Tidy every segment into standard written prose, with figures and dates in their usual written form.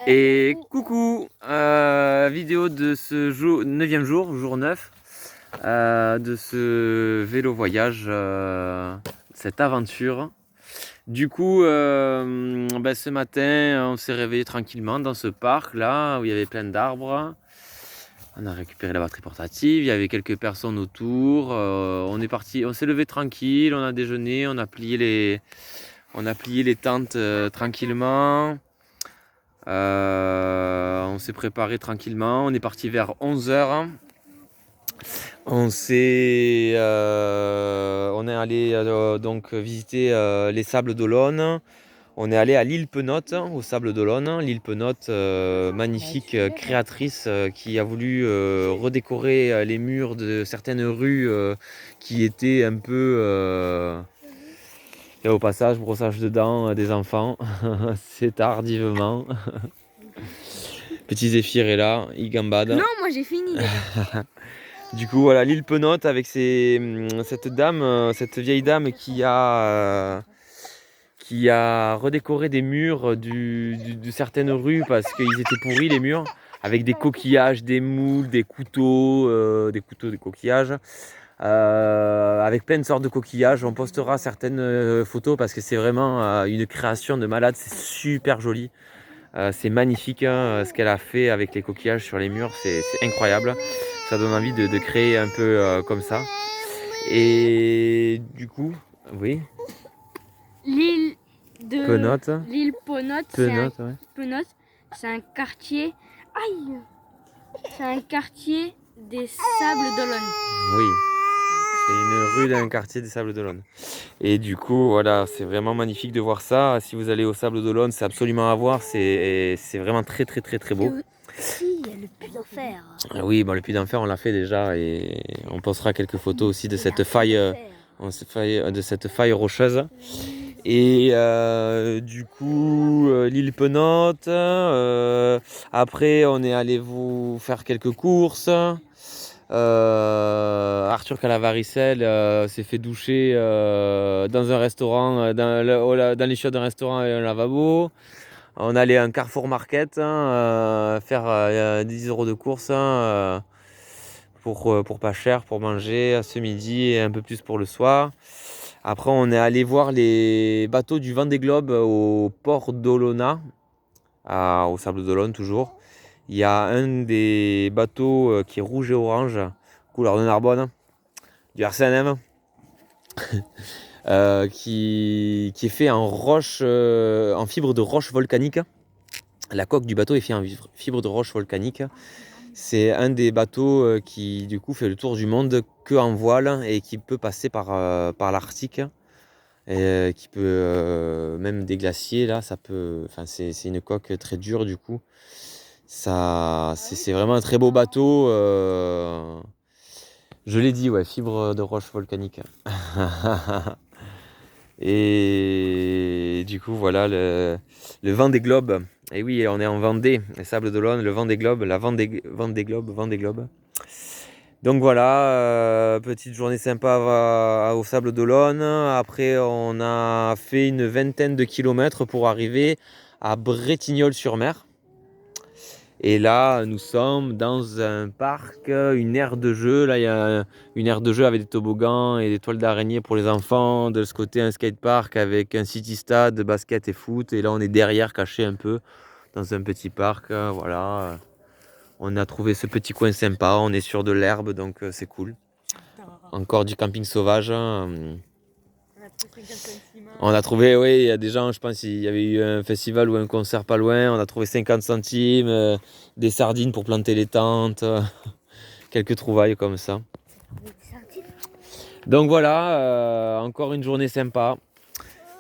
Et coucou, vidéo de ce jour, 9e jour, jour 9, de ce vélo voyage, cette aventure. Du coup, ce matin, on s'est réveillé tranquillement dans ce parc là où il y avait plein d'arbres. On a récupéré la batterie portative, il y avait quelques personnes autour. On est parti, on s'est levé tranquille, on a déjeuné, on a plié les tentes tranquillement. On s'est préparé tranquillement, on est parti vers 11h. On est allé donc visiter les Sables d'Olonne. On est allé à l'île Penote, aux Sables d'Olonne. L'île Penote, magnifique créatrice qui a voulu redécorer les murs de certaines rues qui étaient un peu... Et au passage, brossage de dents des enfants, c'est tardivement. Petit Zéphyr est là, il gambade. Non, moi j'ai fini déjà. Du coup, voilà, l'île Penote avec cette vieille dame qui a redécoré des murs de certaines rues parce qu'ils étaient pourris les murs, avec des coquillages, des moules, des couteaux, des coquillages, avec plein de sortes de coquillages. On postera certaines photos parce que c'est vraiment une création de malade, c'est super joli. C'est magnifique hein, ce qu'elle a fait avec les coquillages sur les murs, c'est incroyable. Ça donne envie de créer un peu comme ça. Et du coup, oui. L'île Penote. L'île Penote, Penote, ouais. Penote, c'est un quartier. Aïe. C'est un quartier des Sables d'Olonne. Oui. C'est une rue d'un quartier des Sables d'Olonne. Et du coup, voilà, c'est vraiment magnifique de voir ça. Si vous allez aux Sables d'Olonne, c'est absolument à voir. C'est vraiment très très très très beau. Si, il y a le puits d'enfer. Oui, bon, le puits d'enfer, on l'a fait déjà et on postera quelques photos aussi de cette faille, rocheuse. Et du coup, l'île Penote. Après, on est allé vous faire quelques courses. Arthur Calavaricel s'est fait doucher dans un restaurant, dans les chiottes d'un restaurant et un lavabo. On allait à un Carrefour Market faire 10 € de courses pour pas cher, pour manger ce midi et un peu plus pour le soir. Après, on est allé voir les bateaux du Vendée Globe au port d'Olona, au Sable d'Olonne toujours. Il y a un des bateaux qui est rouge et orange, couleur de Narbonne, du RCNM, qui est fait en roche, en fibre de roche volcanique. La coque du bateau est faite en fibre de roche volcanique. C'est un des bateaux qui du coup fait le tour du monde que en voile et qui peut passer par l'Arctique. Et qui peut même des glaciers là, ça peut. Enfin, c'est une coque très dure du coup. C'est vraiment un très beau bateau. Je l'ai dit, ouais, fibre de roche volcanique. Et du coup, voilà le Vendée Globe. Et oui, on est en Vendée, les Sables d'Olonne, le Vendée Globe, la Vendée Globe. Donc voilà, petite journée sympa au Sable d'Olonne. Après, on a fait une vingtaine de kilomètres pour arriver à Bretignolles-sur-Mer. Et là, nous sommes dans un parc, une aire de jeu. Là, il y a une aire de jeu avec des toboggans et des toiles d'araignée pour les enfants. De ce côté, un skatepark avec un city stade, basket et foot. Et là, on est derrière, caché un peu, dans un petit parc. Voilà. On a trouvé ce petit coin sympa. On est sur de l'herbe, donc c'est cool. Encore du camping sauvage. On a trouvé, oui, il y a des gens, je pense, il y avait eu un festival ou un concert pas loin. On a trouvé 50 centimes, des sardines pour planter les tentes, quelques trouvailles comme ça. Donc voilà, encore une journée sympa.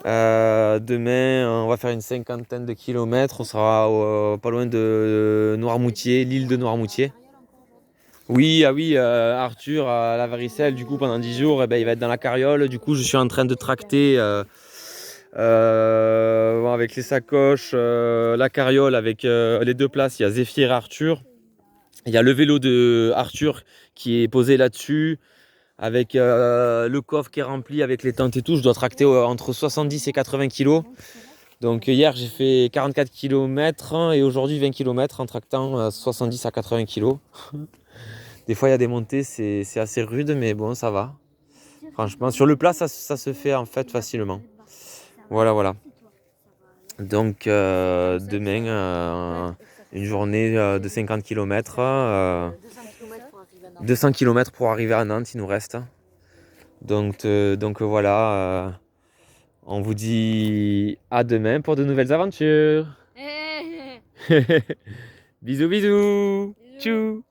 Demain, on va faire une cinquantaine de kilomètres. On sera pas loin de Noirmoutier, l'île de Noirmoutier. Oui, ah oui, Arthur à la varicelle, du coup, pendant 10 jours, eh ben, il va être dans la carriole. Du coup, je suis en train de tracter avec les sacoches, la carriole avec les deux places. Il y a Zéphyr et Arthur. Il y a le vélo de Arthur qui est posé là-dessus, avec le coffre qui est rempli avec les tentes et tout. Je dois tracter entre 70 et 80 kilos. Donc hier j'ai fait 44 km et aujourd'hui 20 km en tractant 70 à 80 kg. Des fois il y a des montées, c'est assez rude mais bon ça va. Franchement sur le plat ça se fait en fait facilement. Voilà voilà. Donc demain une journée de 50 km. 200 km pour arriver à Nantes il nous reste. Donc voilà, on vous dit à demain pour de nouvelles aventures. Bisous bisous. Tchou.